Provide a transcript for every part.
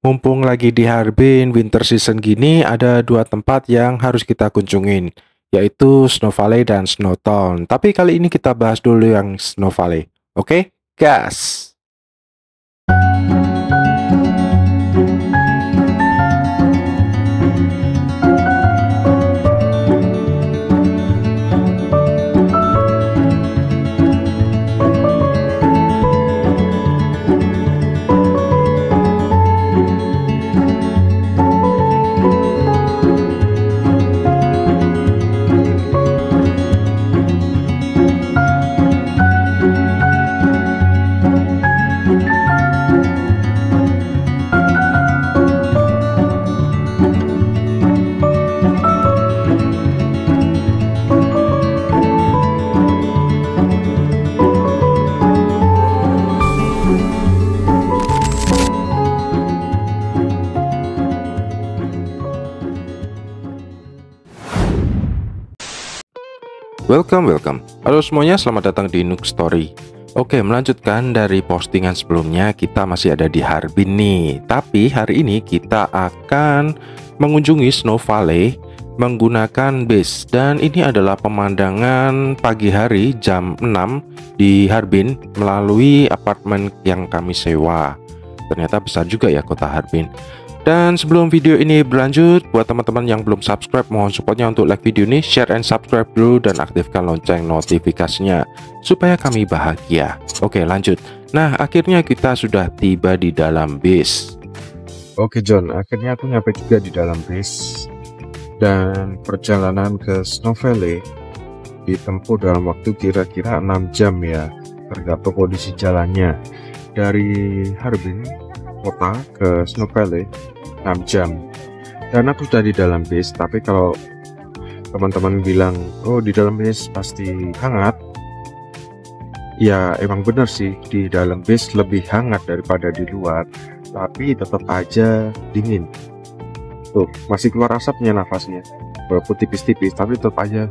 Mumpung lagi di Harbin winter season gini, ada dua tempat yang harus kita kunjungin, yaitu Snow Valley dan Snow Town. Tapi kali ini kita bahas dulu yang Snow Valley. Oke, gas! Welcome. Halo semuanya, selamat datang di Nook Story. Oke, melanjutkan dari postingan sebelumnya, kita masih ada di Harbin nih. Tapi hari ini kita akan mengunjungi Snow Valley menggunakan bus. Dan ini adalah pemandangan pagi hari jam 6 di Harbin melalui apartemen yang kami sewa. Ternyata besar juga ya kota Harbin. Dan sebelum video ini berlanjut, buat teman-teman yang belum subscribe, mohon supportnya untuk like video ini, share and subscribe dulu, dan aktifkan lonceng notifikasinya supaya kami bahagia. Oke, lanjut. Nah, akhirnya kita sudah tiba di dalam bis. Oke John, akhirnya aku nyampe juga di dalam bis. Dan perjalanan ke Snow Valley ditempuh dalam waktu kira-kira 6 jam ya, tergantung kondisi jalannya. Dari Harbin kota ke Snow Valley 6 jam. Dan aku sudah di dalam bis. Tapi kalau teman-teman bilang, oh di dalam bis pasti hangat, ya emang bener sih, di dalam bis lebih hangat daripada di luar, tapi tetap aja dingin. Tuh, masih keluar asapnya nafasnya, walaupun tipis-tipis, tapi tetap aja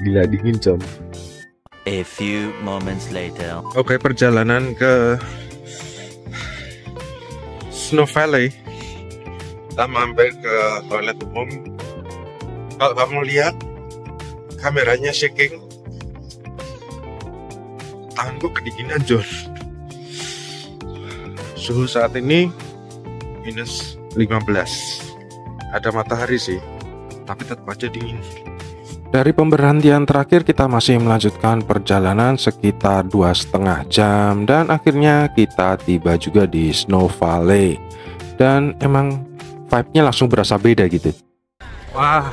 gila dingin John. A few moments later. Oke, perjalanan ke Snow Valley, kita mampir ke toilet umum. Kalau kamu lihat, kameranya shaking, tanganku kedinginan John. Suhu saat ini minus 15. Ada matahari sih, tapi tetap aja dingin. Dari pemberhentian terakhir kita masih melanjutkan perjalanan sekitar 2,5 jam. Dan akhirnya kita tiba juga di Snow Valley. Dan emang vibe-nya langsung berasa beda gitu. Wah,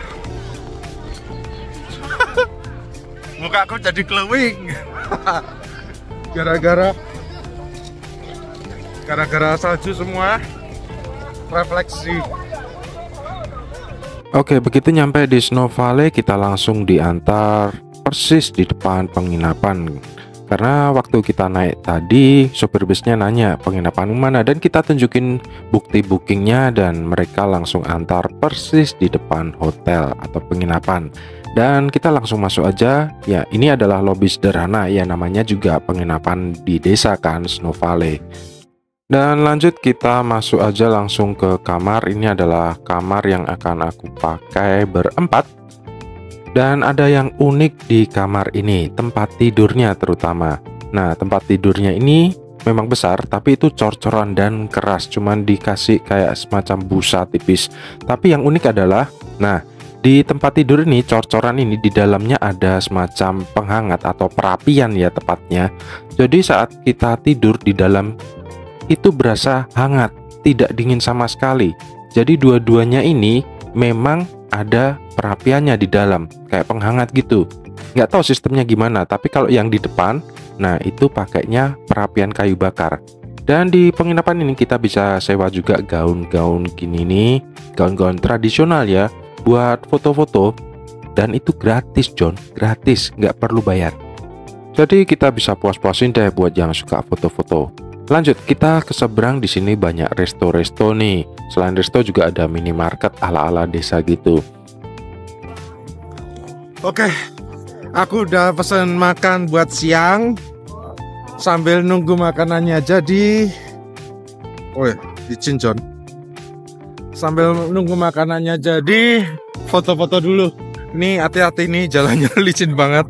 muka aku jadi glowing. Gara-gara salju semua, refleksi. Oke, begitu nyampe di Snow Valley, kita langsung diantar persis di depan penginapan. Karena waktu kita naik tadi, sopir busnya nanya penginapan mana, dan kita tunjukin bukti bookingnya, dan mereka langsung antar persis di depan hotel atau penginapan. Dan kita langsung masuk aja. Ya, ini adalah lobi sederhana, ya namanya juga penginapan di desa kan, Snow Valley. Dan lanjut, kita masuk aja langsung ke kamar. Ini adalah kamar yang akan aku pakai berempat. Dan ada yang unik di kamar ini, tempat tidurnya terutama. Nah, tempat tidurnya ini memang besar, tapi itu cor-coran dan keras, cuman dikasih kayak semacam busa tipis. Tapi yang unik adalah, nah, di tempat tidur ini, cor-coran ini, di dalamnya ada semacam penghangat atau perapian ya tepatnya. Jadi saat kita tidur di dalam itu berasa hangat, tidak dingin sama sekali. Jadi dua-duanya ini memang ada perapiannya di dalam, kayak penghangat gitu. Nggak tahu sistemnya gimana, tapi kalau yang di depan, nah itu pakainya perapian kayu bakar. Dan di penginapan ini kita bisa sewa juga gaun-gaun gini nih, gaun-gaun tradisional ya, buat foto-foto. Dan itu gratis John, gratis, nggak perlu bayar. Jadi kita bisa puas-puasin deh buat yang suka foto-foto. Lanjut, kita ke seberang. Di sini banyak resto-resto nih. Selain resto juga ada minimarket ala-ala desa gitu. Oke, aku udah pesen makan buat siang. Sambil nunggu makanannya jadi, Oh ya, licin John. Sambil nunggu makanannya jadi, foto-foto dulu. Nih hati-hati nih, jalannya licin banget.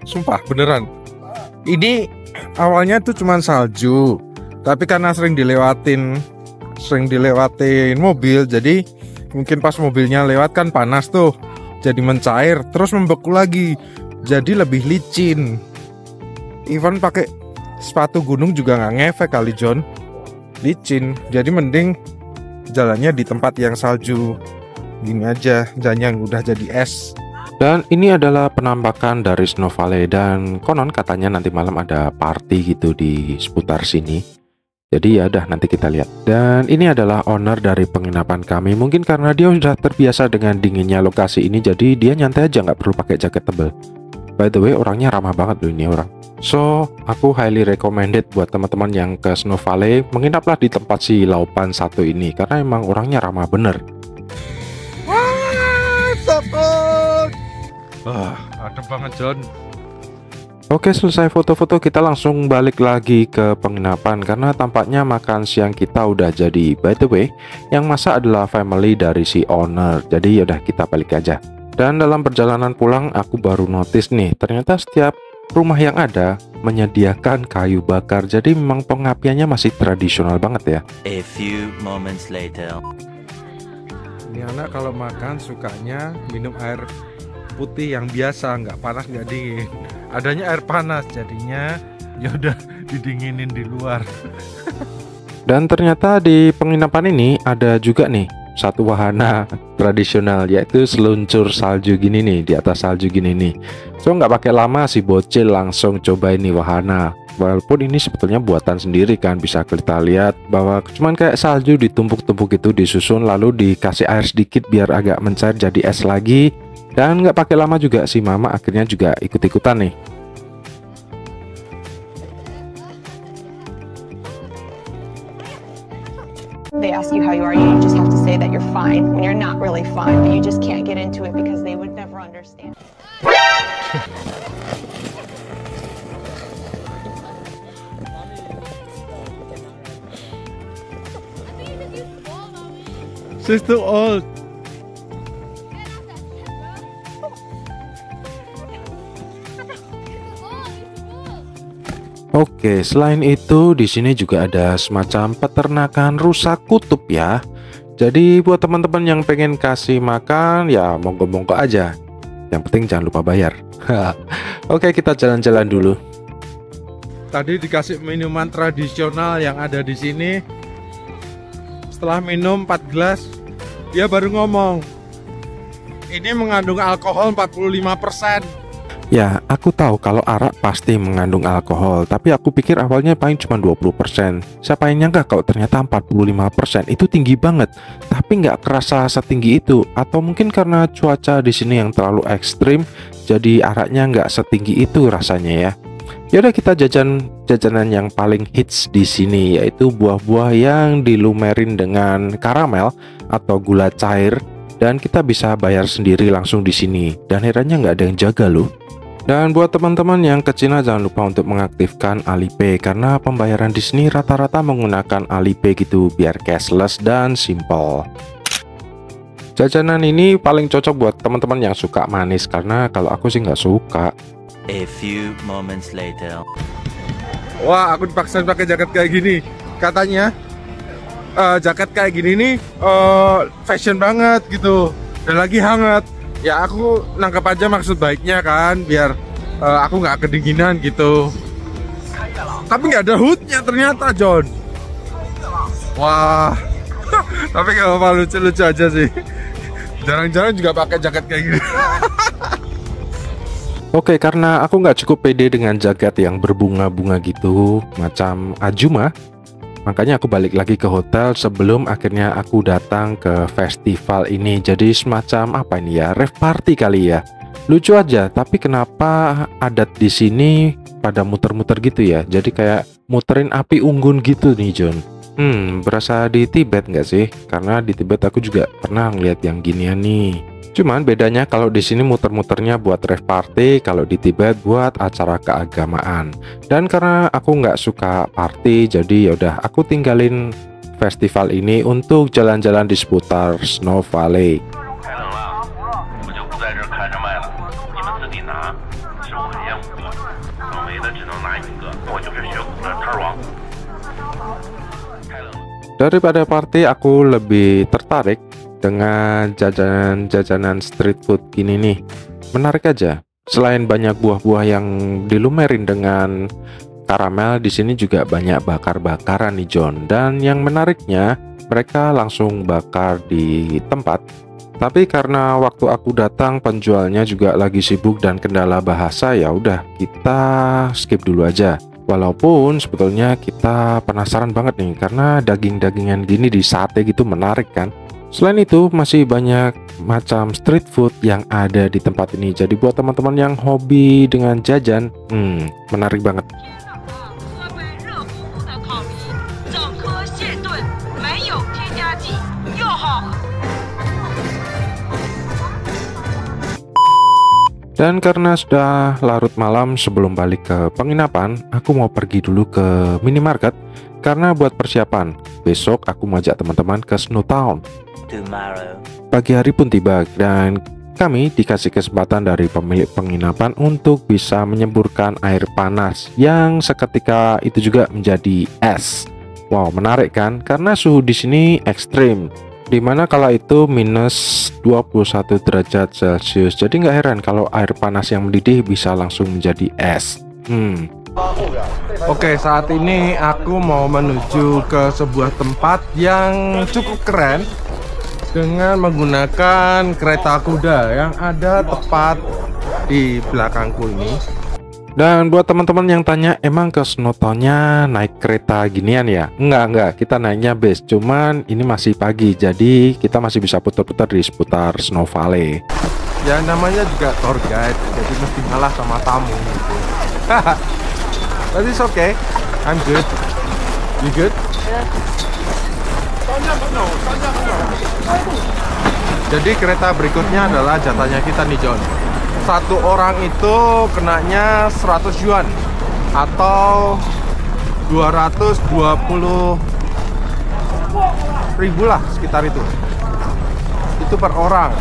Sumpah beneran. Ini awalnya tuh cuman salju, tapi karena sering dilewatin mobil, jadi mungkin pas mobilnya lewat kan panas tuh, jadi mencair terus membeku lagi, jadi lebih licin. Even pakai sepatu gunung juga nggak ngefek kali John, licin. Jadi mending jalannya di tempat yang salju gini aja, jangan yang udah jadi es. Dan ini adalah penampakan dari Snow Valley, dan konon katanya nanti malam ada party gitu di seputar sini. Jadi ya udah, nanti kita lihat. Dan ini adalah owner dari penginapan kami. Mungkin karena dia sudah terbiasa dengan dinginnya lokasi ini, jadi dia nyantai aja, nggak perlu pakai jaket tebal. By the way, orangnya ramah banget loh ini orang. So, aku highly recommended buat teman-teman yang ke Snow Valley, menginaplah di tempat si Laupan satu ini, karena emang orangnya ramah bener. Wah, takut. Adem banget John. Oke, selesai foto-foto kita langsung balik lagi ke penginapan, karena tampaknya makan siang kita udah jadi. By the way, yang masak adalah family dari si owner, jadi yaudah kita balik aja. Dan dalam perjalanan pulang aku baru notice nih, ternyata setiap rumah yang ada menyediakan kayu bakar, jadi memang pengapiannya masih tradisional banget ya. A few moments later. Ini anak kalau makan sukanya minum air putih yang biasa, nggak panas nggak dingin. Adanya air panas, jadinya ya udah didinginin di luar. Dan ternyata di penginapan ini ada juga nih satu wahana tradisional, yaitu seluncur salju gini nih, di atas salju gini nih. So nggak pakai lama si bocil langsung coba ini wahana. Walaupun ini sebetulnya buatan sendiri kan, bisa kita lihat bahwa cuman kayak salju ditumpuk-tumpuk itu disusun, lalu dikasih air sedikit biar agak mencair jadi es lagi. Dan nggak pakai lama juga si mama akhirnya juga ikut-ikutan nih. They ask you how you are, you just have to say that you're fine when you're not really fine, but you just can't get into it because they would never understand. She's too old. Oke, selain itu di sini juga ada semacam peternakan rusa kutub ya. Jadi buat teman-teman yang pengen kasih makan ya monggo-monggo aja. Yang penting jangan lupa bayar. Oke, kita jalan-jalan dulu. Tadi dikasih minuman tradisional yang ada di sini. Setelah minum 4 gelas, dia baru ngomong, ini mengandung alkohol 45%. Ya, aku tahu kalau arak pasti mengandung alkohol, tapi aku pikir awalnya paling cuma 20%. Siapa yang nyangka kalau ternyata 45%, itu tinggi banget. Tapi nggak kerasa setinggi itu. Atau mungkin karena cuaca di sini yang terlalu ekstrim, jadi araknya nggak setinggi itu rasanya ya. Yaudah, kita jajanan yang paling hits di sini, yaitu buah-buah yang dilumerin dengan karamel atau gula cair, dan kita bisa bayar sendiri langsung di sini. Dan herannya nggak ada yang jaga loh. Dan buat teman-teman yang ke Cina jangan lupa untuk mengaktifkan Alipay, karena pembayaran di sini rata-rata menggunakan Alipay gitu biar cashless dan simple. Jajanan ini paling cocok buat teman-teman yang suka manis, karena kalau aku sih nggak suka. A few moments later. Wah, aku dipaksain pakai jaket kayak gini. Katanya jaket kayak gini nih fashion banget gitu, dan lagi hangat. Ya aku nangkep aja maksud baiknya kan, biar aku nggak kedinginan gitu. Tapi nggak ada hoodnya ternyata John. Wah, tapi nggak apa-apa, lucu-lucu aja sih. Jarang-jarang juga pakai jaket kayak gini. Oke, karena aku nggak cukup pede dengan jaket yang berbunga-bunga gitu, macam Ajuma, makanya aku balik lagi ke hotel sebelum akhirnya aku datang ke festival ini. Jadi semacam apa ini ya, rave party kali ya. Lucu aja, tapi kenapa adat di sini pada muter-muter gitu ya? Jadi kayak muterin api unggun gitu nih John. Berasa di Tibet nggak sih? Karena di Tibet aku juga pernah ngeliat yang ginian nih. Cuman bedanya kalau di sini muter-muternya buat rave party, kalau di Tibet buat acara keagamaan. Dan karena aku nggak suka party, jadi yaudah aku tinggalin festival ini untuk jalan-jalan di seputar Snow Valley. 太冷了，我就不在这儿看着卖了，你们自己拿。15块钱5个，倒霉的只能拿1个，我就是学苦的摊儿王。太冷了。 Daripada party, aku lebih tertarik dengan jajanan-jajanan street food gini nih. Menarik aja. Selain banyak buah-buah yang dilumerin dengan karamel, di sini juga banyak bakar-bakaran nih John. Dan yang menariknya, mereka langsung bakar di tempat. Tapi karena waktu aku datang penjualnya juga lagi sibuk dan kendala bahasa, ya udah kita skip dulu aja. Walaupun sebetulnya kita penasaran banget nih karena daging-dagingan gini di sate gitu menarik kan. Selain itu masih banyak macam street food yang ada di tempat ini. Jadi buat teman-teman yang hobi dengan jajan, menarik banget. 喝杯热乎乎的烤梨，整颗现炖，没有添加剂，又好喝。 Dan karena sudah larut malam, sebelum balik ke penginapan, aku mau pergi dulu ke minimarket karena buat persiapan. Besok aku mau ajak teman-teman ke Snow Town. Tomorrow. Pagi hari pun tiba dan kami dikasih kesempatan dari pemilik penginapan untuk bisa menyemburkan air panas yang seketika itu juga menjadi es. Wow, menarik kan? Karena suhu di sini ekstrim, dimana kala itu minus 21 derajat Celcius. Jadi nggak heran kalau air panas yang mendidih bisa langsung menjadi es. Oke, saat ini aku mau menuju ke sebuah tempat yang cukup keren dengan menggunakan kereta kuda yang ada tepat di belakangku ini. Dan buat teman-teman yang tanya, emang ke Snow Town-nya naik kereta ginian ya? Enggak, kita naiknya bus. Cuman ini masih pagi, jadi kita masih bisa putar-putar di seputar Snow Valley. Ya namanya juga tour guide, jadi mesti ngalah sama tamu gitu. But it's okay, I'm good. You good? Jadi kereta berikutnya adalah jatahnya kita nih John. Satu orang itu kenanya 100 yuan atau 220 ribu lah sekitar itu. Itu per orang.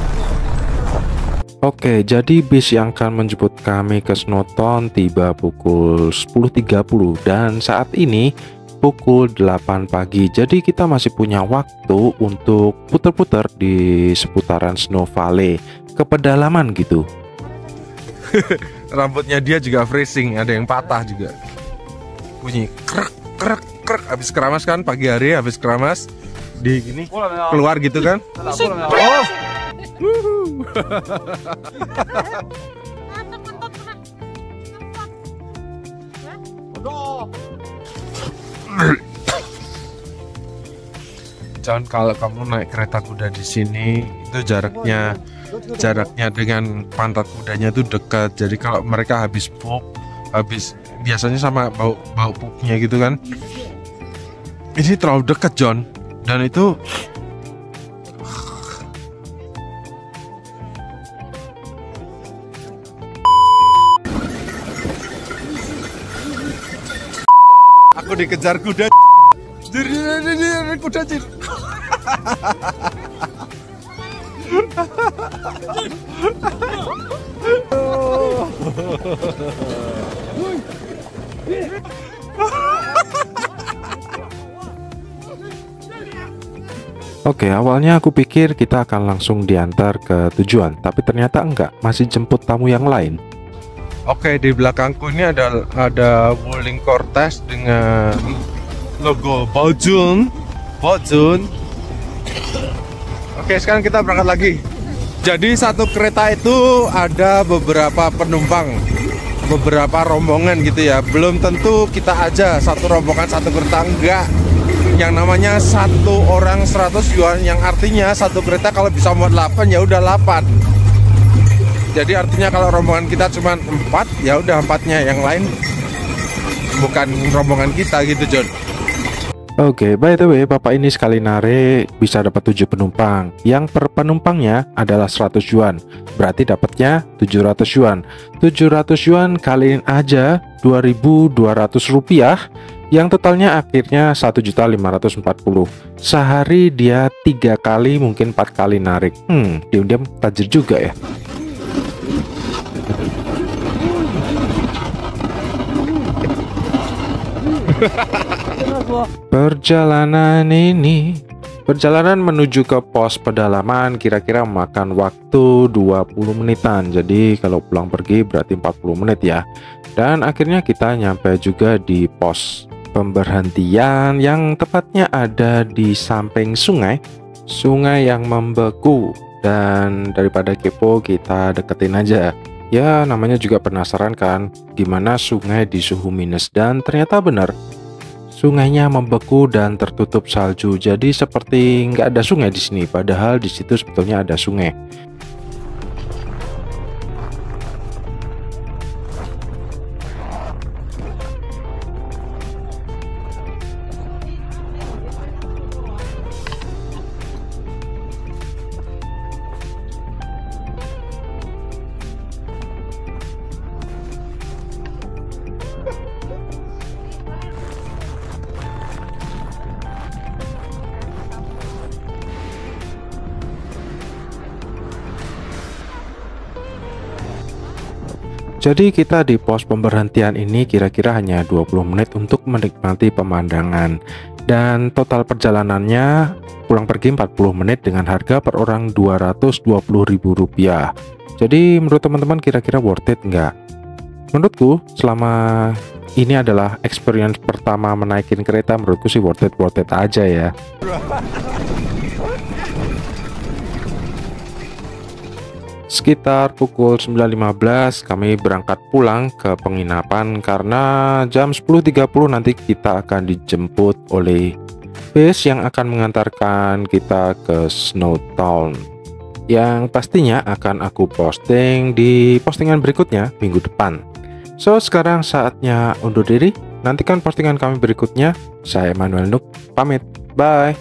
Oke, jadi bis yang akan menjemput kami ke Snow Town tiba pukul 10.30 dan saat ini pukul 8 pagi. Jadi kita masih punya waktu untuk putar-putar di seputaran Snow Valley ke pedalaman gitu. Rambutnya dia juga freezing, ada yang patah juga. Bunyi krek krek krek habis keramas kan pagi hari, habis keramas di gini keluar gitu kan. Oh. John, kalau kamu naik kereta kuda di sini itu jaraknya dengan pantat kudanya itu dekat. Jadi kalau mereka habis biasanya sama bau pupnya gitu kan. Ini terlalu dekat John, dan itu aku dikejar kuda. Kuda Cid. Oke, awalnya aku pikir kita akan langsung diantar ke tujuan, tapi ternyata enggak, masih jemput tamu yang lain. Oke, di belakangku ini ada Wuling Cortez dengan logo Baojun. Oke, sekarang kita berangkat lagi. Jadi satu kereta itu ada beberapa penumpang, beberapa rombongan gitu ya. Belum tentu kita aja satu rombongan satu kereta, enggak. Yang namanya satu orang 100 yuan, yang artinya satu kereta kalau bisa muat 8 ya udah 8. Jadi artinya kalau rombongan kita cuma 4, ya udah 4-nya, yang lain bukan rombongan kita gitu John. Oke, by the way, bapak ini sekali narik bisa dapat 7 penumpang. Yang per penumpangnya adalah 100 yuan. Berarti dapatnya 700 yuan. 700 yuan kaliin aja 2.200 rupiah. Yang totalnya akhirnya 1.540.000. Sehari dia 3 kali mungkin 4 kali narik. Diam-diam tajir juga ya. Perjalanan menuju ke pos pedalaman kira-kira memakan waktu 20 menitan. Jadi kalau pulang pergi berarti 40 menit ya. Dan akhirnya kita nyampe juga di pos pemberhentian yang tepatnya ada di samping sungai yang membeku. Dan daripada kepo, kita deketin aja. Ya namanya juga penasaran kan, gimana sungai di suhu minus. Dan ternyata benar, sungainya membeku dan tertutup salju. Jadi seperti nggak ada sungai di sini, padahal di situ sebetulnya ada sungai. Jadi kita di pos pemberhentian ini kira-kira hanya 20 menit untuk menikmati pemandangan. Dan total perjalanannya pulang pergi 40 menit dengan harga per orang Rp220.000. Jadi menurut teman-teman kira-kira worth it nggak? Menurutku selama ini adalah experience pertama menaikin kereta, menurutku sih worth it aja ya. Sekitar pukul 9.15 kami berangkat pulang ke penginapan karena jam 10.30 nanti kita akan dijemput oleh bus yang akan mengantarkan kita ke Snow Town, yang pastinya akan aku posting di postingan berikutnya minggu depan. So sekarang saatnya undur diri, nantikan postingan kami berikutnya. Saya Emmanuel Nuk, pamit, bye.